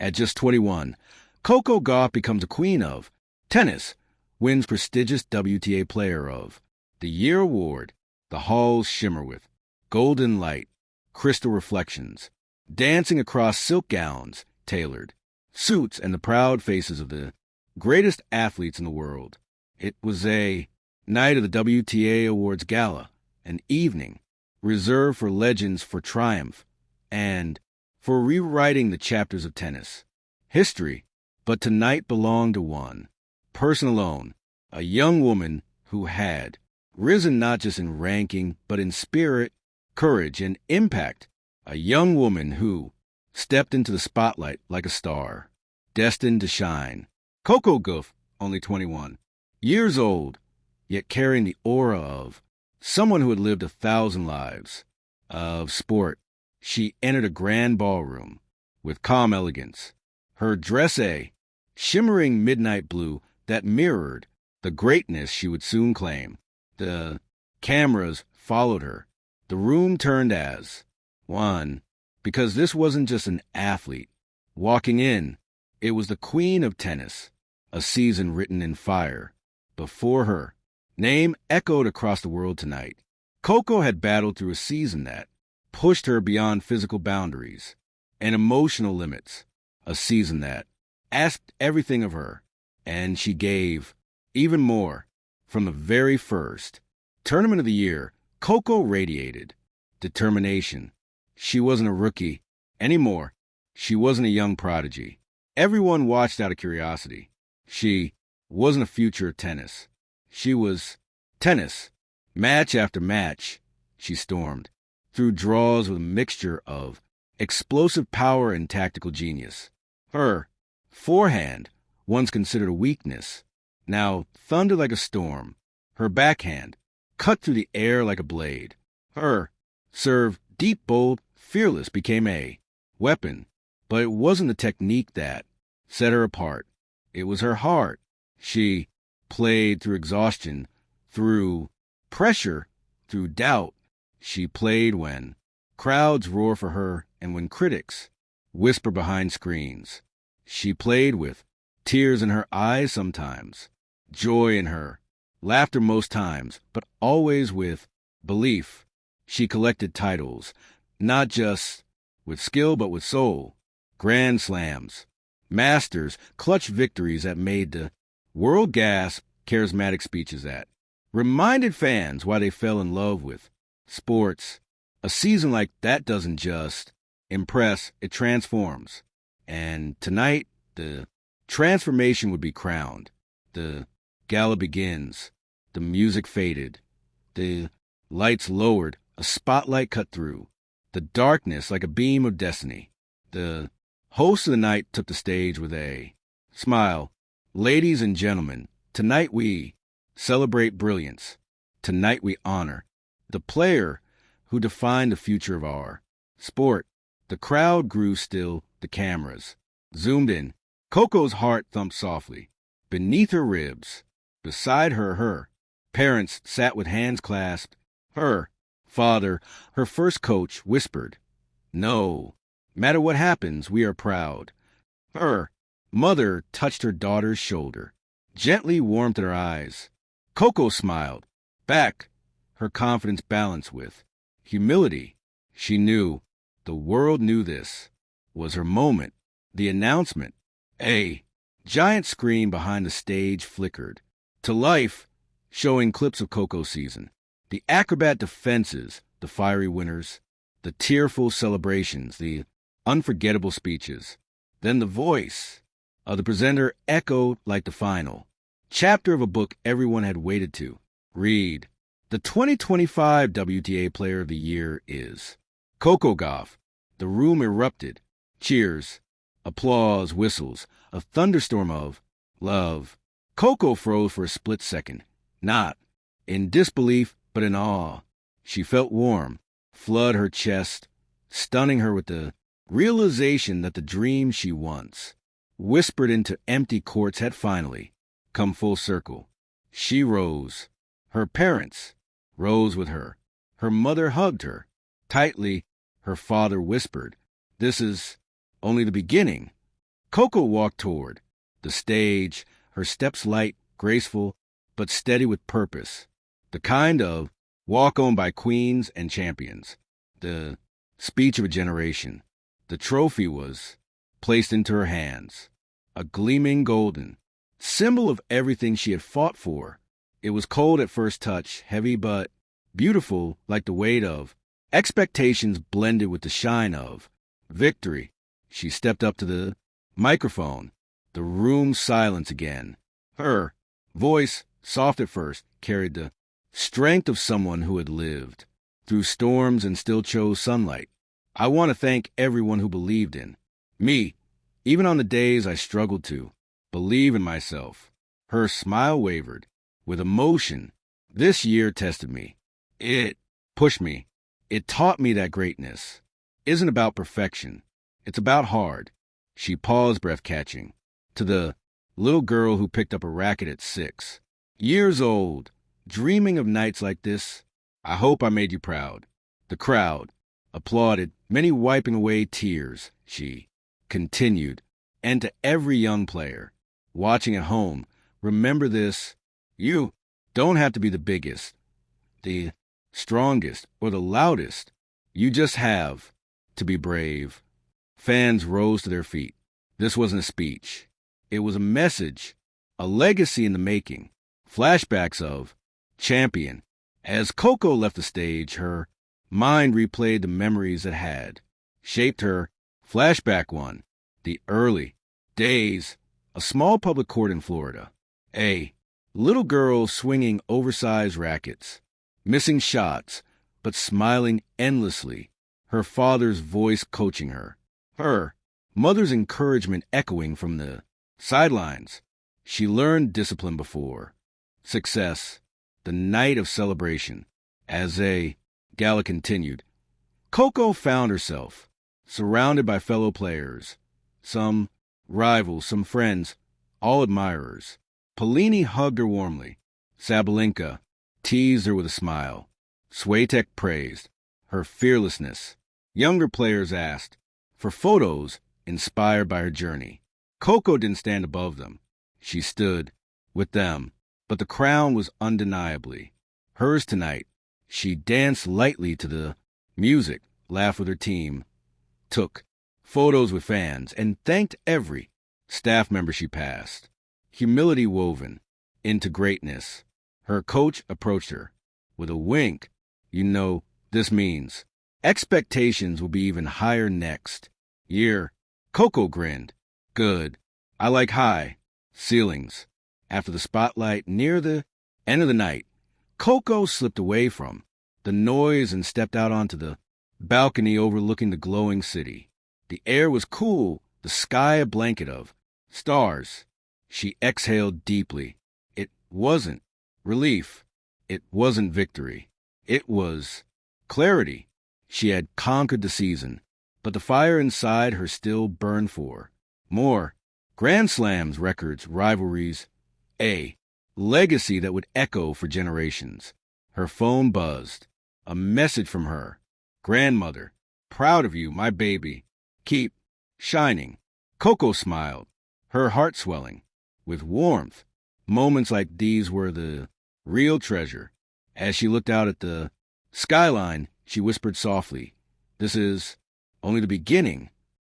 At just 21, Coco Gauff becomes a queen of tennis, wins prestigious WTA Player of the Year award. The halls shimmer with golden light, crystal reflections, dancing across silk gowns, tailored suits, and the proud faces of the greatest athletes in the world. It was a night of the WTA Awards Gala, an evening reserved for legends, for triumph, and for rewriting the chapters of tennis history. But tonight belonged to one person alone, a young woman who had risen not just in ranking, but in spirit, courage, and impact. A young woman who stepped into the spotlight like a star, destined to shine. Coco Gauff, only 21 years old, yet carrying the aura of someone who had lived 1,000 lives of sport. She entered a grand ballroom with calm elegance, her dress a shimmering midnight blue that mirrored the greatness she would soon claim. The cameras followed her. The room turned as one, because this wasn't just an athlete walking in. It was the queen of tennis, a season written in fire. Before her name echoed across the world tonight. Coco had battled through a season that pushed her beyond physical boundaries and emotional limits, a season that asked everything of her, and she gave even more. From the very first tournament of the year, Coco radiated determination. She wasn't a rookie anymore. She wasn't a young prodigy. Everyone watched out of curiosity. She wasn't a future of tennis. She was tennis. Match after match, she stormed through draws with a mixture of explosive power and tactical genius. Her forehand, once considered a weakness, now thundered like a storm. Her backhand cut through the air like a blade. Her serve, deep, bold, fearless, became a weapon. But it wasn't the technique that set her apart. It was her heart. She played through exhaustion, through pressure, through doubt. She played when crowds roar for her and when critics whisper behind screens. She played with tears in her eyes sometimes, joy in her laughter most times, but always with belief. She collected titles, not just with skill but with soul. Grand slams, masters, clutch victories that made the world gasp, charismatic speeches that reminded fans why they fell in love with sports. A season like that doesn't just impress, it transforms. And tonight, the transformation would be crowned. The gala begins. The music faded. The lights lowered. A spotlight cut through the darkness like a beam of destiny. The host of the night took the stage with a smile. Ladies and gentlemen, tonight we celebrate brilliance. Tonight we honor the player who defined the future of our sport. The crowd grew still. The cameras zoomed in. Coco's heart thumped softly. Beneath her ribs, beside her, her parents sat with hands clasped. Her father, her first coach, whispered, "No matter what happens, we are proud." Her mother touched her daughter's shoulder, gently warmth in her eyes. Coco smiled back, her confidence balanced with humility. She knew, the world knew this was her moment. The announcement. A giant screen behind the stage flickered to life, showing clips of Coco's season. The acrobat defenses, the fiery winners, the tearful celebrations, the unforgettable speeches. Then the voice of the presenter echoed like the final chapter of a book everyone had waited to read. The 2025 WTA Player of the Year is Coco Gauff. The room erupted. Cheers, applause, whistles, a thunderstorm of love. Coco froze for a split second, not in disbelief, but in awe. She felt warm flood her chest, stunning her with the realization that the dream she once whispered into empty courts had finally come full circle. She rose. Her parents rose with her. Her mother hugged her tightly. Her father whispered, "This is only the beginning." Coco walked toward the stage, her steps light, graceful, but steady with purpose. The kind of walk on by queens and champions. The speech of a generation. The trophy was placed into her hands. A gleaming golden symbol of everything she had fought for. It was cold at first touch, heavy but beautiful like the weight of expectations blended with the shine of victory. She stepped up to the microphone. The room silence again. Her voice, soft at first, carried the strength of someone who had lived through storms and still chose sunlight. I want to thank everyone who believed in me, even on the days I struggled to believe in myself. Her smile wavered with emotion. This year tested me. It pushed me. It taught me that greatness isn't about perfection. It's about hard. She paused, breath catching, to the little girl who picked up a racket at 6 years old, dreaming of nights like this. I hope I made you proud. The crowd applauded, many wiping away tears. She continued. And to every young player watching at home, remember this. You don't have to be the biggest, the strongest, or the loudest. You just have to be brave. Fans rose to their feet. This wasn't a speech. It was a message, a legacy in the making. Flashbacks of champion. As Coco left the stage, her mind replayed the memories that had shaped her. Flashback 1. The early days. A small public court in Florida. A little girl swinging oversized rackets. Missing shots, but smiling endlessly. Her father's voice coaching her. Her mother's encouragement echoing from the sidelines. She learned discipline before success. The night of celebration. As a gala continued, Coco found herself surrounded by fellow players. Some rivals, some friends, all admirers. Polini hugged her warmly. Sabalenka teased her with a smile. Swiatek praised her fearlessness. Younger players asked for photos inspired by her journey. Coco didn't stand above them. She stood with them, but the crown was undeniably hers tonight. She danced lightly to the music, laughed with her team, took photos with fans, and thanked every staff member she passed. Humility woven into greatness. Her coach approached her with a wink. You know, this means expectations will be even higher next year. Coco grinned. Good. I like high ceilings. After the spotlight near the end of the night, Coco slipped away from the noise and stepped out onto the balcony overlooking the glowing city. The air was cool, the sky a blanket of stars. She exhaled deeply. It wasn't relief. It wasn't victory. It was clarity. She had conquered the season, but the fire inside her still burned for more. Grand Slams, records, rivalries, a legacy that would echo for generations. Her phone buzzed. A message from her. Grandmother, proud of you, my baby. Keep shining. Coco smiled, her heart swelling with warmth. Moments like these were the real treasure. As she looked out at the skyline, she whispered softly, this is only the beginning.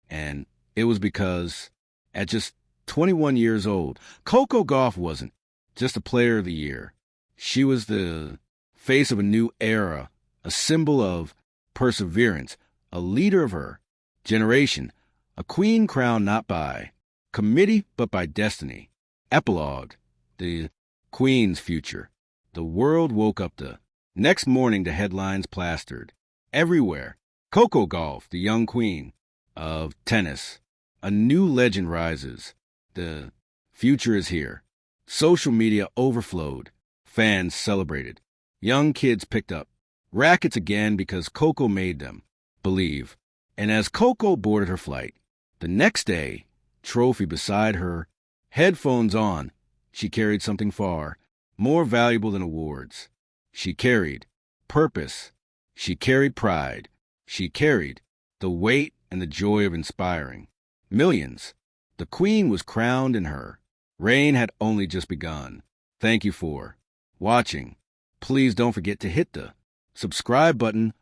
And it was because at just 21 years old, Coco Gauff wasn't just a player of the year. She was the face of a new era, a symbol of perseverance, a leader of her generation, a queen crowned not by committee but by destiny. Epilogue, the queen's future. The world woke up the next morning to headlines plastered everywhere. Coco Gauff, the young queen of tennis. A new legend rises. The future is here. Social media overflowed. Fans celebrated. Young kids picked up rackets again because Coco made them believe. And as Coco boarded her flight, the next day, trophy beside her, headphones on, she carried something far more valuable than awards. She carried purpose. She carried pride. She carried the weight and the joy of inspiring millions. The queen was crowned and her reign had only just begun. Thank you for watching. Please don't forget to hit the subscribe button